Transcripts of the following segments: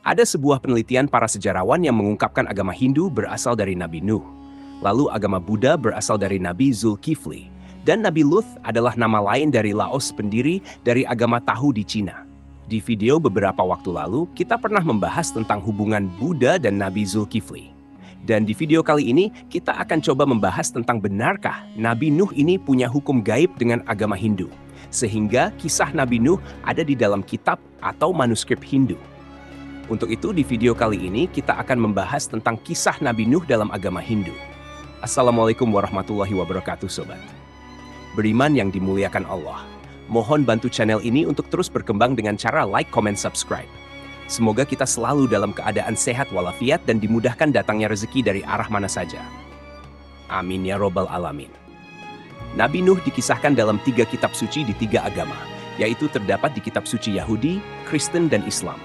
Ada sebuah penelitian para sejarawan yang mengungkapkan agama Hindu berasal dari Nabi Nuh. Lalu agama Buddha berasal dari Nabi Zulkifli. Dan Nabi Luth adalah nama lain dari Laos, pendiri dari agama Tahu di Cina. Di video beberapa waktu lalu, kita pernah membahas tentang hubungan Buddha dan Nabi Zulkifli. Dan di video kali ini, kita akan coba membahas tentang benarkah Nabi Nuh ini punya hukum gaib dengan agama Hindu. Sehingga kisah Nabi Nuh ada di dalam kitab atau manuskrip Hindu. Untuk itu, di video kali ini kita akan membahas tentang kisah Nabi Nuh dalam agama Hindu. Assalamualaikum warahmatullahi wabarakatuh, Sobat. Beriman yang dimuliakan Allah. Mohon bantu channel ini untuk terus berkembang dengan cara like, comment, subscribe. Semoga kita selalu dalam keadaan sehat walafiat dan dimudahkan datangnya rezeki dari arah mana saja. Amin ya robbal alamin. Nabi Nuh dikisahkan dalam 3 kitab suci di 3 agama, yaitu terdapat di kitab suci Yahudi, Kristen, dan Islam.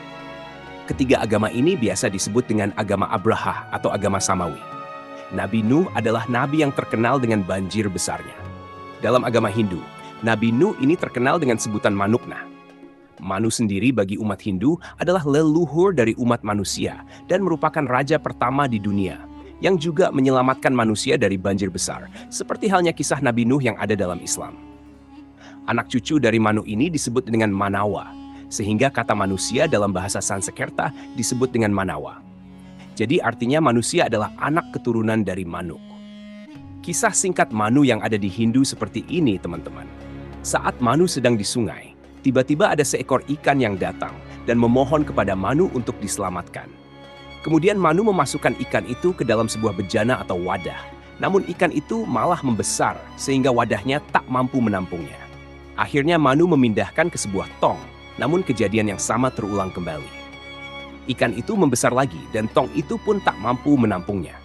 Ketiga agama ini biasa disebut dengan agama Abraha atau agama Samawi. Nabi Nuh adalah nabi yang terkenal dengan banjir besarnya. Dalam agama Hindu, Nabi Nuh ini terkenal dengan sebutan Manukna. Manu sendiri bagi umat Hindu adalah leluhur dari umat manusia dan merupakan raja pertama di dunia yang juga menyelamatkan manusia dari banjir besar, seperti halnya kisah Nabi Nuh yang ada dalam Islam. Anak cucu dari Manu ini disebut dengan Manawa, sehingga kata manusia dalam bahasa Sanskerta disebut dengan Manawa. Jadi artinya manusia adalah anak keturunan dari Manuk. Kisah singkat Manu yang ada di Hindu seperti ini, teman-teman. Saat Manu sedang di sungai, tiba-tiba ada seekor ikan yang datang dan memohon kepada Manu untuk diselamatkan. Kemudian Manu memasukkan ikan itu ke dalam sebuah bejana atau wadah. Namun ikan itu malah membesar sehingga wadahnya tak mampu menampungnya. Akhirnya Manu memindahkan ke sebuah tong, namun kejadian yang sama terulang kembali. Ikan itu membesar lagi dan tong itu pun tak mampu menampungnya.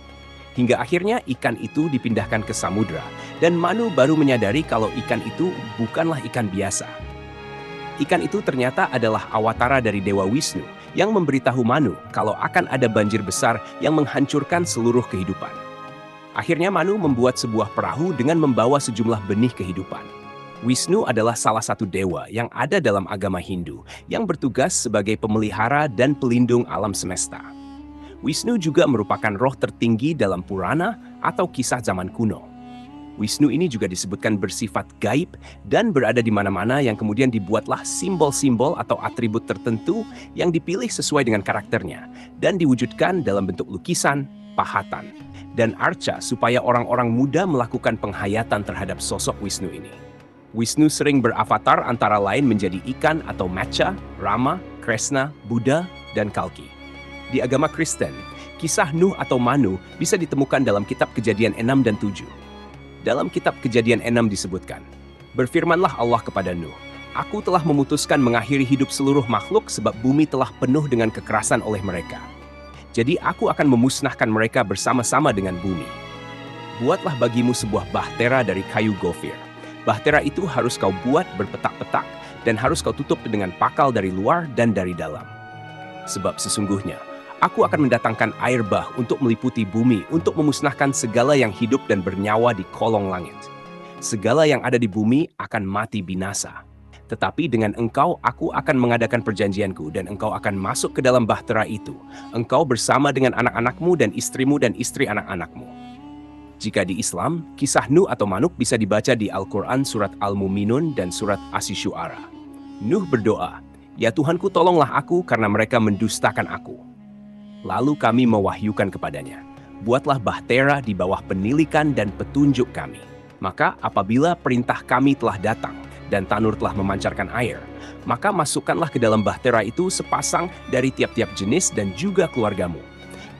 Hingga akhirnya ikan itu dipindahkan ke samudra dan Manu baru menyadari kalau ikan itu bukanlah ikan biasa. Ikan itu ternyata adalah awatara dari Dewa Wisnu yang memberitahu Manu kalau akan ada banjir besar yang menghancurkan seluruh kehidupan. Akhirnya Manu membuat sebuah perahu dengan membawa sejumlah benih kehidupan. Wisnu adalah salah satu dewa yang ada dalam agama Hindu yang bertugas sebagai pemelihara dan pelindung alam semesta. Wisnu juga merupakan roh tertinggi dalam Purana atau kisah zaman kuno. Wisnu ini juga disebutkan bersifat gaib dan berada di mana-mana yang kemudian dibuatlah simbol-simbol atau atribut tertentu yang dipilih sesuai dengan karakternya dan diwujudkan dalam bentuk lukisan, pahatan, dan arca supaya orang-orang muda melakukan penghayatan terhadap sosok Wisnu ini. Wisnu sering beravatar antara lain menjadi ikan atau Matsya, Rama, Krishna, Buddha, dan Kalki. Di agama Kristen, kisah Nuh atau Manu bisa ditemukan dalam kitab Kejadian 6 dan 7. Dalam kitab Kejadian 6 disebutkan, "Berfirmanlah Allah kepada Nuh, Aku telah memutuskan mengakhiri hidup seluruh makhluk sebab bumi telah penuh dengan kekerasan oleh mereka. Jadi aku akan memusnahkan mereka bersama-sama dengan bumi. Buatlah bagimu sebuah bahtera dari kayu gofir. Bahtera itu harus kau buat berpetak-petak dan harus kau tutup dengan pakal dari luar dan dari dalam. Sebab sesungguhnya, Aku akan mendatangkan air bah untuk meliputi bumi untuk memusnahkan segala yang hidup dan bernyawa di kolong langit. Segala yang ada di bumi akan mati binasa. Tetapi dengan engkau aku akan mengadakan perjanjianku dan engkau akan masuk ke dalam bahtera itu. Engkau bersama dengan anak-anakmu dan istrimu dan istri anak-anakmu." Jika di Islam, kisah Nuh atau Manuk bisa dibaca di Al-Quran surat Al-Muminun dan surat Asy-Syu'ara. Nuh berdoa, "Ya Tuhanku, tolonglah aku karena mereka mendustakan aku." Lalu kami mewahyukan kepadanya, "Buatlah bahtera di bawah penilikan dan petunjuk kami. Maka apabila perintah kami telah datang dan tanur telah memancarkan air, maka masukkanlah ke dalam bahtera itu sepasang dari tiap-tiap jenis dan juga keluargamu,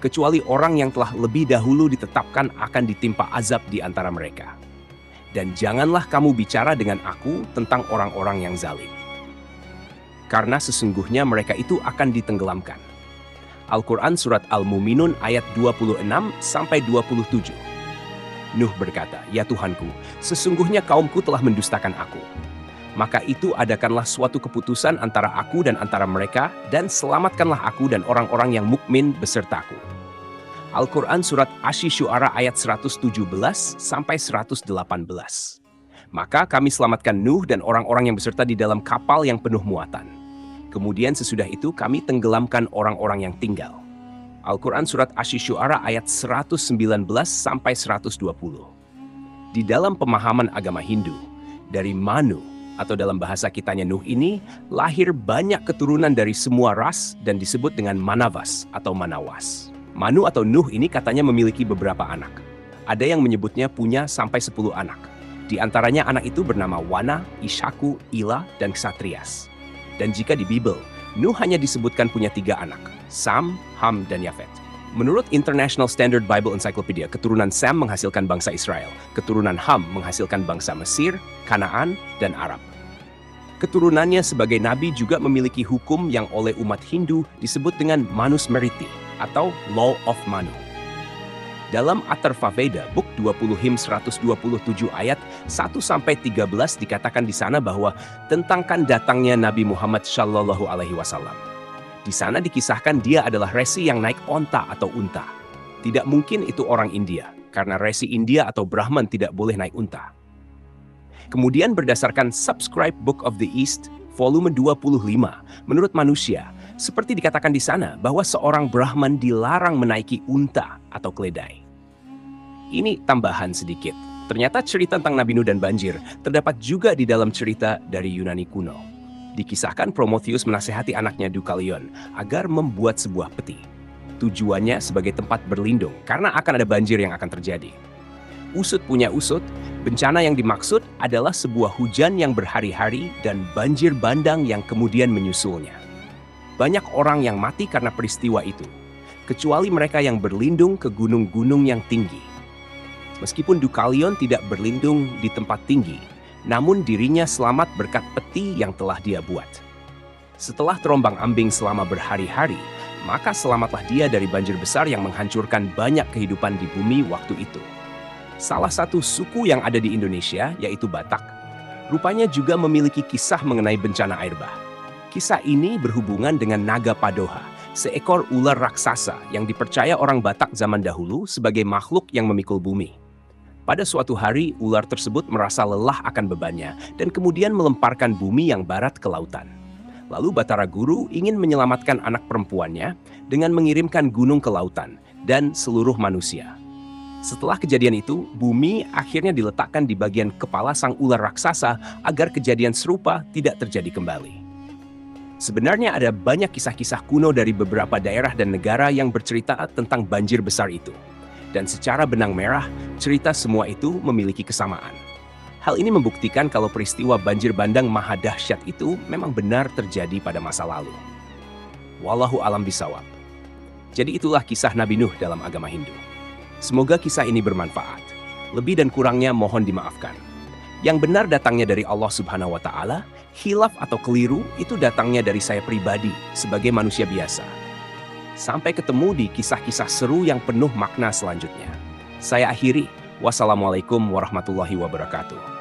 kecuali orang yang telah lebih dahulu ditetapkan akan ditimpa azab di antara mereka. Dan janganlah kamu bicara dengan aku tentang orang-orang yang zalim. Karena sesungguhnya mereka itu akan ditenggelamkan." Al-Quran Surat Al-Muminun ayat 26-27. Nuh berkata, "Ya Tuhanku, sesungguhnya kaumku telah mendustakan aku. Maka itu adakanlah suatu keputusan antara aku dan antara mereka, dan selamatkanlah aku dan orang-orang yang mukmin besertaku." Al-Quran Surat Asy-Syu'ara ayat 117-118. Maka kami selamatkan Nuh dan orang-orang yang beserta di dalam kapal yang penuh muatan. Kemudian sesudah itu kami tenggelamkan orang-orang yang tinggal. Al-Quran Surat Asy-Syu'ara ayat 119 sampai 120. Di dalam pemahaman agama Hindu, dari Manu atau dalam bahasa kitanya Nuh ini, lahir banyak keturunan dari semua ras dan disebut dengan Manavas atau Manawas. Manu atau Nuh ini katanya memiliki beberapa anak. Ada yang menyebutnya punya sampai 10 anak. Di antaranya anak itu bernama Wana, Ishaku, Ila, dan Ksatrias. Dan jika di Bible, Nuh hanya disebutkan punya 3 anak, Sam, Ham, dan Yafet. Menurut International Standard Bible Encyclopedia, keturunan Sam menghasilkan bangsa Israel, keturunan Ham menghasilkan bangsa Mesir, Kanaan, dan Arab. Keturunannya sebagai nabi juga memiliki hukum yang oleh umat Hindu disebut dengan Manusmriti atau Law of Manu. Dalam Atharva Veda, Book 20 Him 127 ayat 1-13 dikatakan di sana bahwa tentangkan datangnya Nabi Muhammad Shallallahu Alaihi Wasallam. Di sana dikisahkan dia adalah resi yang naik onta atau unta. Tidak mungkin itu orang India, karena resi India atau Brahman tidak boleh naik unta. Kemudian berdasarkan Subscribe Book of the East, volume 25, menurut manusia, seperti dikatakan di sana bahwa seorang Brahman dilarang menaiki unta atau keledai. Ini tambahan sedikit. Ternyata cerita tentang Nabi Nuh dan banjir terdapat juga di dalam cerita dari Yunani kuno. Dikisahkan Prometheus menasihati anaknya Deucalion agar membuat sebuah peti. Tujuannya sebagai tempat berlindung karena akan ada banjir yang akan terjadi. Usut punya usut, bencana yang dimaksud adalah sebuah hujan yang berhari-hari dan banjir bandang yang kemudian menyusulnya. Banyak orang yang mati karena peristiwa itu, kecuali mereka yang berlindung ke gunung-gunung yang tinggi. Meskipun Deucalion tidak berlindung di tempat tinggi, namun dirinya selamat berkat peti yang telah dia buat. Setelah terombang-ambing selama berhari-hari, maka selamatlah dia dari banjir besar yang menghancurkan banyak kehidupan di bumi waktu itu. Salah satu suku yang ada di Indonesia, yaitu Batak, rupanya juga memiliki kisah mengenai bencana air bah. Kisah ini berhubungan dengan Naga Padoha, seekor ular raksasa yang dipercaya orang Batak zaman dahulu sebagai makhluk yang memikul bumi. Pada suatu hari, ular tersebut merasa lelah akan bebannya dan kemudian melemparkan bumi yang barat ke lautan. Lalu Batara Guru ingin menyelamatkan anak perempuannya dengan mengirimkan gunung ke lautan dan seluruh manusia. Setelah kejadian itu, bumi akhirnya diletakkan di bagian kepala sang ular raksasa agar kejadian serupa tidak terjadi kembali. Sebenarnya ada banyak kisah-kisah kuno dari beberapa daerah dan negara yang bercerita tentang banjir besar itu. Dan secara benang merah, cerita semua itu memiliki kesamaan. Hal ini membuktikan kalau peristiwa banjir bandang maha dahsyat itu memang benar terjadi pada masa lalu. Wallahu alam bisawab. Jadi itulah kisah Nabi Nuh dalam agama Hindu. Semoga kisah ini bermanfaat. Lebih dan kurangnya mohon dimaafkan. Yang benar datangnya dari Allah Subhanahu wa Ta'ala, khilaf atau keliru itu datangnya dari saya pribadi sebagai manusia biasa. Sampai ketemu di kisah-kisah seru yang penuh makna selanjutnya. Saya akhiri. Wassalamualaikum warahmatullahi wabarakatuh.